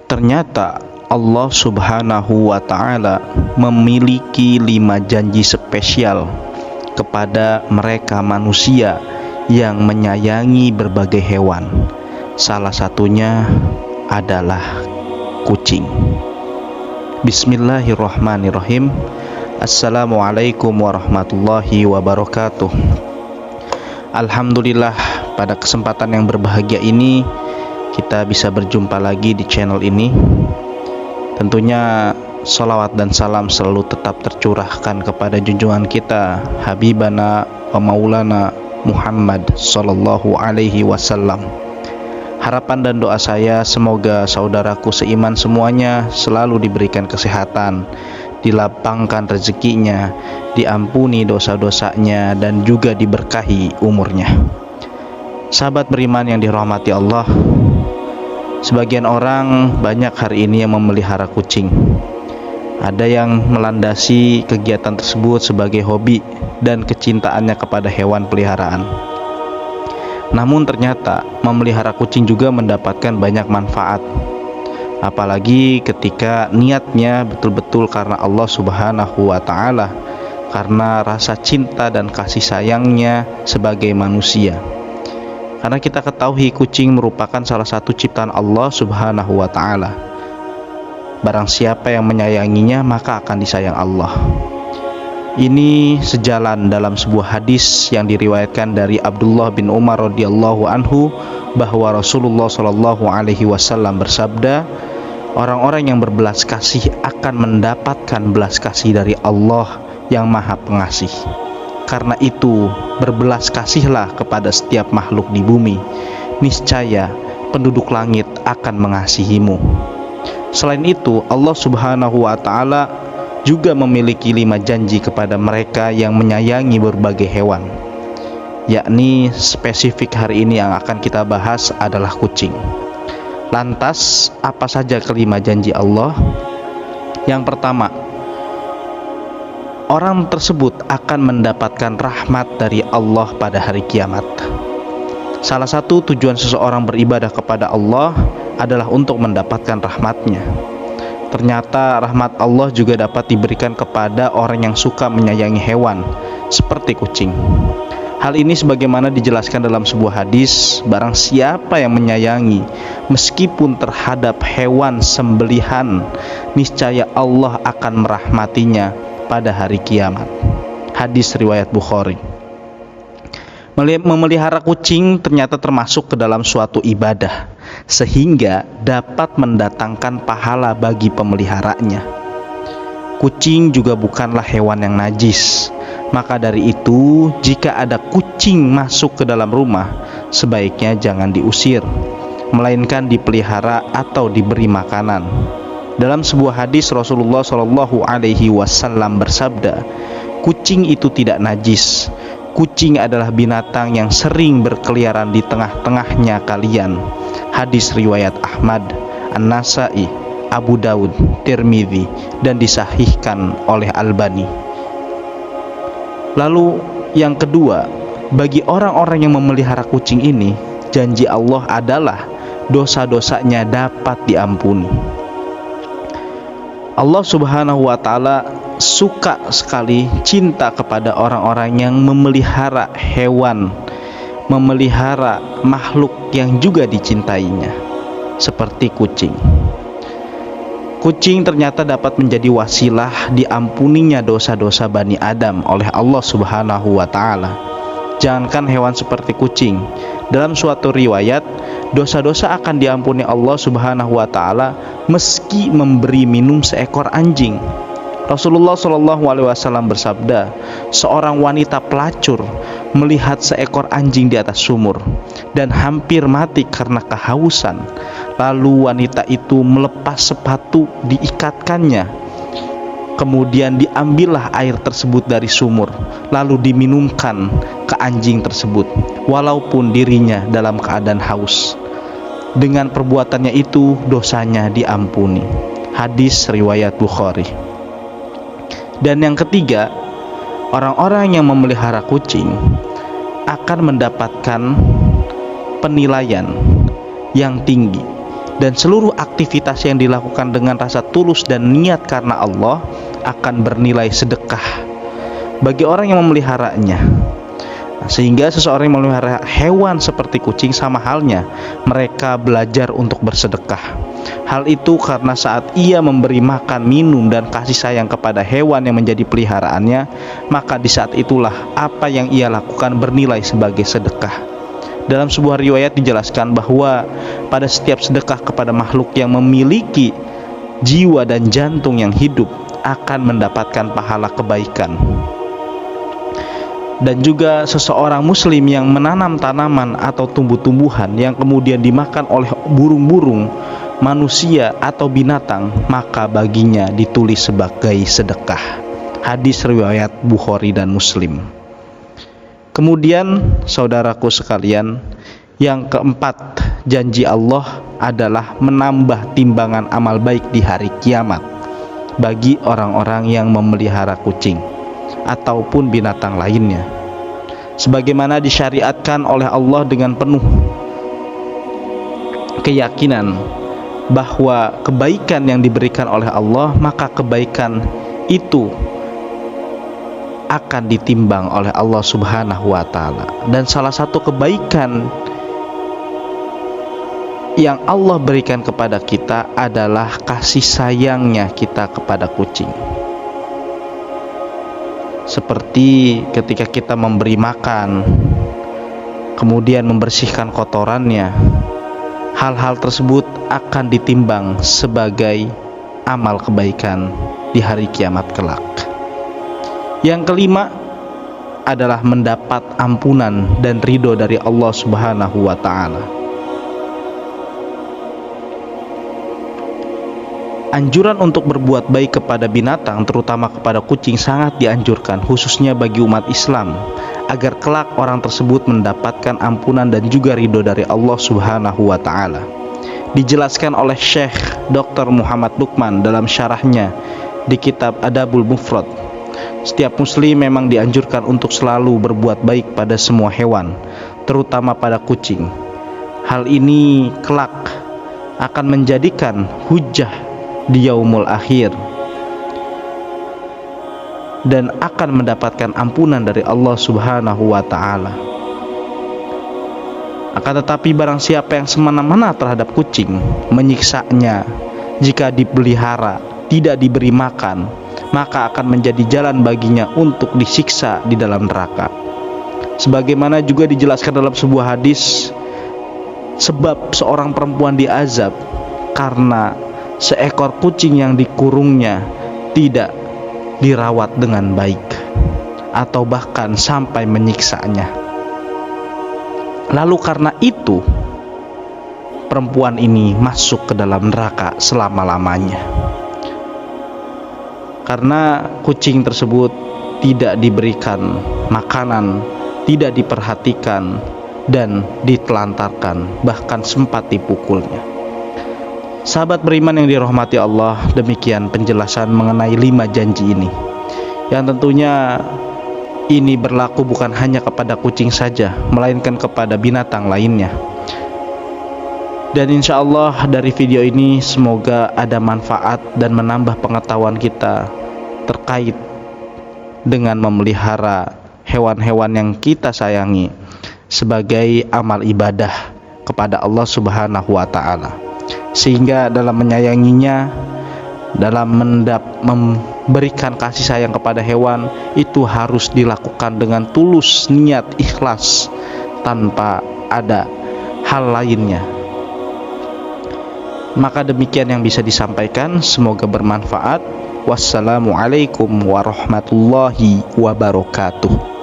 Ternyata Allah Subhanahu wa Ta'ala memiliki 5 janji spesial kepada mereka manusia yang menyayangi berbagai hewan. Salah satunya adalah kucing. Bismillahirrahmanirrahim. Assalamualaikum warahmatullahi wabarakatuh. Alhamdulillah, pada kesempatan yang berbahagia ini kita bisa berjumpa lagi di channel ini. Tentunya salawat dan salam selalu tetap tercurahkan kepada junjungan kita, Habibana wa Maulana Muhammad sallallahu alaihi wasallam. Harapan dan doa saya semoga saudaraku seiman semuanya selalu diberikan kesehatan, dilapangkan rezekinya, diampuni dosa-dosanya, dan juga diberkahi umurnya. Sahabat beriman yang dirahmati Allah, sebagian orang banyak hari ini yang memelihara kucing. Ada yang melandasi kegiatan tersebut sebagai hobi dan kecintaannya kepada hewan peliharaan. Namun ternyata memelihara kucing juga mendapatkan banyak manfaat, apalagi ketika niatnya betul-betul karena Allah Subhanahu wa Ta'ala, karena rasa cinta dan kasih sayangnya sebagai manusia. Karena kita ketahui kucing merupakan salah satu ciptaan Allah Subhanahu wa Ta'ala. Barang siapa yang menyayanginya, maka akan disayang Allah. Ini sejalan dalam sebuah hadis yang diriwayatkan dari Abdullah bin Umar radhiyallahu anhu, bahwa Rasulullah shallallahu alaihi wasallam bersabda, orang-orang yang berbelas kasih akan mendapatkan belas kasih dari Allah yang Maha Pengasih. Karena itu, berbelas kasihlah kepada setiap makhluk di bumi, niscaya penduduk langit akan mengasihimu. Selain itu, Allah Subhanahu wa Ta'ala juga memiliki 5 janji kepada mereka yang menyayangi berbagai hewan. Yakni spesifik hari ini yang akan kita bahas adalah kucing. Lantas, apa saja kelima janji Allah? Yang pertama, orang tersebut akan mendapatkan rahmat dari Allah pada hari kiamat. Salah satu tujuan seseorang beribadah kepada Allah adalah untuk mendapatkan rahmatnya. Ternyata rahmat Allah juga dapat diberikan kepada orang yang suka menyayangi hewan, seperti kucing. Hal ini sebagaimana dijelaskan dalam sebuah hadis, barang siapa yang menyayangi meskipun terhadap hewan sembelihan, niscaya Allah akan merahmatinya pada hari kiamat. Hadis riwayat Bukhari. Memelihara kucing ternyata termasuk ke dalam suatu ibadah, sehingga dapat mendatangkan pahala bagi pemeliharanya. Kucing juga bukanlah hewan yang najis. Maka dari itu, jika ada kucing masuk ke dalam rumah, sebaiknya jangan diusir, melainkan dipelihara atau diberi makanan. Dalam sebuah hadis, Rasulullah Shallallahu alaihi wasallam bersabda, kucing itu tidak najis. Kucing adalah binatang yang sering berkeliaran di tengah-tengahnya kalian. Hadis riwayat Ahmad, An-Nasai, Abu Daud, Tirmidzi, dan disahihkan oleh Albani. Lalu yang kedua, bagi orang-orang yang memelihara kucing ini, janji Allah adalah dosa-dosanya dapat diampuni. Allah Subhanahu wa Ta'ala suka sekali, cinta kepada orang-orang yang memelihara hewan, memelihara makhluk yang juga dicintainya, seperti kucing. Kucing ternyata dapat menjadi wasilah diampuninya dosa-dosa Bani Adam oleh Allah Subhanahu wa Ta'ala. Jangankan hewan seperti kucing, dalam suatu riwayat, dosa-dosa akan diampuni Allah Subhanahu wa Ta'ala meski memberi minum seekor anjing. Rasulullah Shallallahu alaihi wasallam bersabda, seorang wanita pelacur melihat seekor anjing di atas sumur dan hampir mati karena kehausan. Lalu wanita itu melepas sepatu diikatkannya. Kemudian diambillah air tersebut dari sumur, lalu diminumkan ke anjing tersebut, walaupun dirinya dalam keadaan haus. Dengan perbuatannya itu, dosanya diampuni. Hadis riwayat Bukhari. Dan yang ketiga, orang-orang yang memelihara kucing akan mendapatkan penilaian yang tinggi dan seluruh aktivitas yang dilakukan dengan rasa tulus dan niat karena Allah akan bernilai sedekah bagi orang yang memeliharanya. Sehingga seseorang yang memelihara hewan seperti kucing, sama halnya mereka belajar untuk bersedekah. Hal itu karena saat ia memberi makan, minum, dan kasih sayang kepada hewan yang menjadi peliharaannya, maka di saat itulah apa yang ia lakukan bernilai sebagai sedekah. Dalam sebuah riwayat dijelaskan bahwa pada setiap sedekah kepada makhluk yang memiliki jiwa dan jantung yang hidup akan mendapatkan pahala kebaikan. Dan juga seseorang muslim yang menanam tanaman atau tumbuh-tumbuhan yang kemudian dimakan oleh burung-burung, manusia atau binatang, maka baginya ditulis sebagai sedekah. Hadis riwayat Bukhari dan Muslim. Kemudian saudaraku sekalian, yang keempat, janji Allah adalah menambah timbangan amal baik di hari kiamat bagi orang-orang yang memelihara kucing ataupun binatang lainnya, sebagaimana disyariatkan oleh Allah dengan penuh keyakinan bahwa kebaikan yang diberikan oleh Allah, maka kebaikan itu akan ditimbang oleh Allah Subhanahu wa Ta'ala. Dan salah satu kebaikan yang Allah berikan kepada kita adalah kasih sayangnya kita kepada kucing. Seperti ketika kita memberi makan, kemudian membersihkan kotorannya, hal-hal tersebut akan ditimbang sebagai amal kebaikan di hari kiamat kelak. Yang kelima adalah mendapat ampunan dan ridho dari Allah Subhanahu wa Ta'ala. Anjuran untuk berbuat baik kepada binatang, terutama kepada kucing, sangat dianjurkan, khususnya bagi umat Islam, agar kelak orang tersebut mendapatkan ampunan dan juga ridho dari Allah Subhanahu wa Ta'ala. Dijelaskan oleh Syekh Dr. Muhammad Lukman dalam syarahnya di kitab Adabul Mufrad, setiap muslim memang dianjurkan untuk selalu berbuat baik pada semua hewan, terutama pada kucing. Hal ini kelak akan menjadikan hujah di yaumul akhir dan akan mendapatkan ampunan dari Allah Subhanahu wa Ta'ala. Akan tetapi barang siapa yang semena-mena terhadap kucing, menyiksanya jika dipelihara, tidak diberi makan, maka akan menjadi jalan baginya untuk disiksa di dalam neraka. Sebagaimana juga dijelaskan dalam sebuah hadis, sebab seorang perempuan diazab karena seekor kucing yang dikurungnya tidak dirawat dengan baik, atau bahkan sampai menyiksanya. Lalu karena itu perempuan ini masuk ke dalam neraka selama-lamanya, karena kucing tersebut tidak diberikan makanan, tidak diperhatikan, dan ditelantarkan, bahkan sempat dipukulnya. Sahabat beriman yang dirahmati Allah, demikian penjelasan mengenai 5 janji ini, yang tentunya ini berlaku bukan hanya kepada kucing saja, melainkan kepada binatang lainnya. Dan insya Allah dari video ini semoga ada manfaat dan menambah pengetahuan kita terkait dengan memelihara hewan-hewan yang kita sayangi sebagai amal ibadah kepada Allah Subhanahu wa Ta'ala, sehingga dalam menyayanginya, dalam memberikan kasih sayang kepada hewan, itu harus dilakukan dengan tulus, niat, ikhlas, tanpa ada hal lainnya. Maka demikian yang bisa disampaikan, semoga bermanfaat. Wassalamualaikum warahmatullahi wabarakatuh.